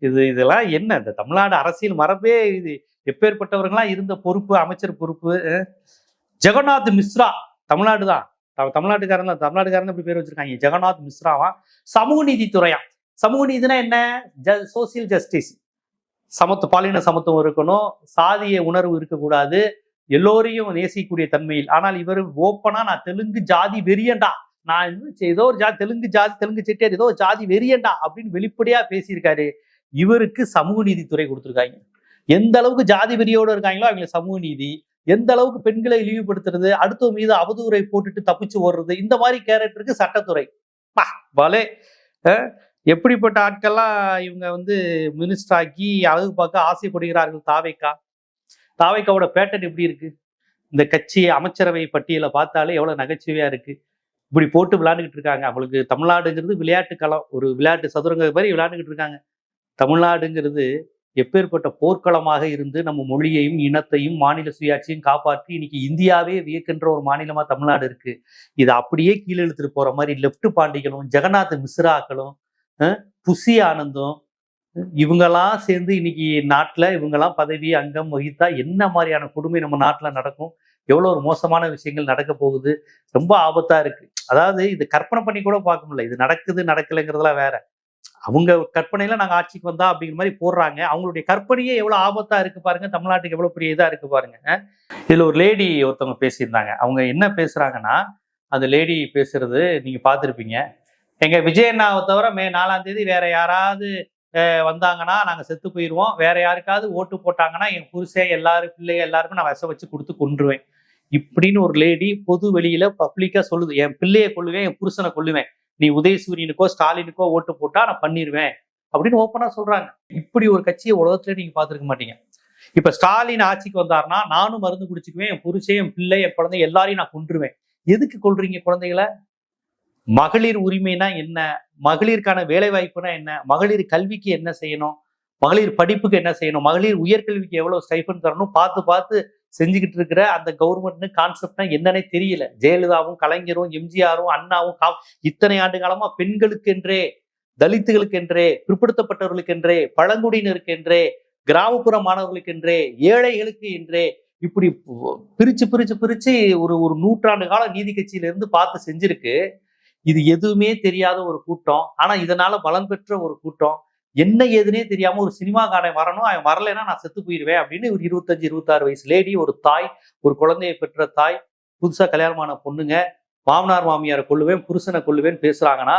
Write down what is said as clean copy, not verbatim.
இதெல்லாம் என்ன இந்த தமிழ்நாடு அரசியல் மரபே இது. எப்பேற்பட்டவர்கள்லாம் இருந்த பொறுப்பு, அமைச்சர் பொறுப்பு. ஜெகநாத் மிஸ்ரா தமிழ்நாடு தான், தமிழ்நாட்டுக்காரன் தான், தமிழ்நாட்டுக்காரன் இப்படி பேர் வச்சிருக்காங்க. ஜெகநாத் மிஸ்ராவா சமூக நீதித்துறையா. சமூக நீதினா என்ன? சோசியல் ஜஸ்டிஸ், பாலின சமத்துவம் இருக்கணும், சாதிய உணர்வு இருக்கக்கூடாது, எல்லோரையும் நேசிக்கக்கூடிய தன்மையில். ஆனால் இவர் ஓப்பனா நான் தெலுங்கு ஜாதி வெறியண்டா, நான் ஏதோ ஒரு ஜாதி தெலுங்கு செட்டியார் ஏதோ ஒரு ஜாதி வெறியண்டா அப்படின்னு வெளிப்படையா பேசியிருக்காரு. இவருக்கு சமூக நீதித்துறை கொடுத்துருக்காங்க. எந்த அளவுக்கு ஜாதி வெறியோடு இருக்காங்களோ அவங்க சமூக நீதி, எந்த அளவுக்கு பெண்களை இழிவுபடுத்துறது, அடுத்த மீது அவதூறை போட்டுட்டு தப்பிச்சு ஓடுறது, இந்த மாதிரி கேரக்டருக்கு சட்டத்துறை. பலே எப்படிப்பட்ட ஆட்கள்லாம் இவங்க மினிஸ்டர் ஆக்கி அழகு பார்க்க ஆசைப்படுகிறார்கள். தாவைக்காவோட பேட்டர்ன் எப்படி இருக்கு? இந்த கட்சி அமைச்சரவை பட்டியலை பார்த்தாலே எவ்வளவு நகைச்சுவையா இருக்கு. இப்படி போட்டு விளையாண்டுக்கிட்டு இருக்காங்க. அவங்களுக்கு தமிழ்நாடுங்கிறது விளையாட்டு களம், ஒரு விளையாட்டு சதுரங்க மாதிரி விளையாண்டுக்கிட்டு இருக்காங்க. தமிழ்நாடுங்கிறது எப்பேற்பட்ட போர்க்களமாக இருந்து நம்ம மொழியையும் இனத்தையும் மாநில சுயாட்சியும் காப்பாற்றி இன்னைக்கு இந்தியாவே வியக்கின்ற ஒரு மாநிலமா தமிழ்நாடு இருக்கு. இதை அப்படியே கீழே இழுத்துட்டு போற மாதிரி லெப்ட் பாண்டிகளும் ஜெகநாத் மிஸ்ராக்களும் புசி ஆனந்தும் இவங்கெல்லாம் சேர்ந்து இன்னைக்கு நாட்டுல இவங்கெல்லாம் பதவி அங்கம் வகித்தா என்ன மாதிரியான கொடுமை நம்ம நாட்டுல நடக்கும், எவ்வளவு ஒரு மோசமான விஷயங்கள் நடக்க போகுது. ரொம்ப ஆபத்தா இருக்கு. அதாவது இது கற்பனை பண்ணி கூட பார்க்க முடியல. இது நடக்கலைங்கிறதுலாம் வேற. அவங்க கற்பனையில நாங்க ஆட்சிக்கு வந்தா அப்படிங்கிற மாதிரி போடுறாங்க. அவங்களுடைய கற்பனையே எவ்வளவு ஆபத்தா இருக்கு பாருங்க. தமிழ்நாட்டுக்கு எவ்வளவு பெரிய இதா இருக்கு பாருங்க. இதுல ஒரு லேடி ஒருத்தவங்க பேசியிருந்தாங்க. அவங்க என்ன பேசுறாங்கன்னா, அந்த லேடி பேசுறது நீங்க பார்த்துருப்பீங்க. எங்க விஜய் அண்ணாவை தவிர மே 4ஆம் தேதி வேற யாராவது வந்தாங்கன்னா நாங்க செத்து போயிடுவோம், வேற யாருக்காவது ஓட்டு போட்டாங்கன்னா என் புருஷன் எல்லாரும் பிள்ளைங்க எல்லாருக்கும் நான் விஷம் வச்சு கொடுத்து கொன்றுவேன் இப்படின்னு ஒரு லேடி பொது வெளியில பப்ளிக்கா சொல்லுது. என் பிள்ளையை கொள்ளுவேன், என் புருஷனை கொள்ளுவேன், நீ உதயசூரியனுக்கோ ஸ்டாலினுக்கோ ஓட்டு போட்டா நான் பண்ணிடுவேன் அப்படின்னு ஓப்பனா சொல்றாங்க. இப்படி ஒரு கட்சியை உலகத்துல நீங்க பார்த்துருக்க மாட்டீங்க. இப்ப ஸ்டாலின் ஆட்சிக்கு வந்தாருன்னா நானும் மருந்து குடிச்சுக்குவேன், என் புருஷன் என் பிள்ளை என் குழந்தை எல்லாரையும் நான் கொன்றுவேன். எதுக்கு கொல்றீங்க குழந்தைகளை? மகளிர் உரிமைனா என்ன? மகளிருக்கான வேலை வாய்ப்புனா என்ன? மகளிர் கல்விக்கு என்ன செய்யணும்? மகளிர் படிப்புக்கு என்ன செய்யணும்? மகளிர் உயர்கல்விக்கு எவ்வளவு ஸ்டைஃபன் தரணும் பார்த்து செஞ்சுக்கிட்டு இருக்கிற அந்த கவர்மெண்ட் கான்செப்ட்னா என்னன்னே தெரியல. ஜெயலலிதாவும் கலைஞரும் எம்ஜிஆரும் அண்ணாவும் இத்தனை ஆண்டு காலமா பெண்களுக்கென்றே, தலித்துகளுக்கென்றே, பிற்படுத்தப்பட்டவர்களுக்கென்றே, பழங்குடியினருக்கென்றே, கிராமப்புற மாணவர்களுக்கென்றே, ஏழைகளுக்கு என்றே இப்படி பிரிச்சு ஒரு நூற்றாண்டு கால நீதி கட்சியில இருந்து பார்த்து செஞ்சிருக்கு. இது எதுவுமே தெரியாத ஒரு கூட்டம். ஆனா இதனால பலம் பெற்ற ஒரு கூட்டம். என்ன ஏதுன்னே தெரியாம ஒரு சினிமாக்காரன் வரணும், அவன் வரலைன்னா நான் செத்து போயிடுவேன் அப்படின்னு ஒரு 25-26 வயசு லேடி, ஒரு தாய், ஒரு குழந்தையை பெற்ற தாய், புதுசா கல்யாணமான பொண்ணுங்க, மாமனார் மாமியாரை கொள்ளுவேன், புருஷனை கொள்ளுவேன் பேசுறாங்கன்னா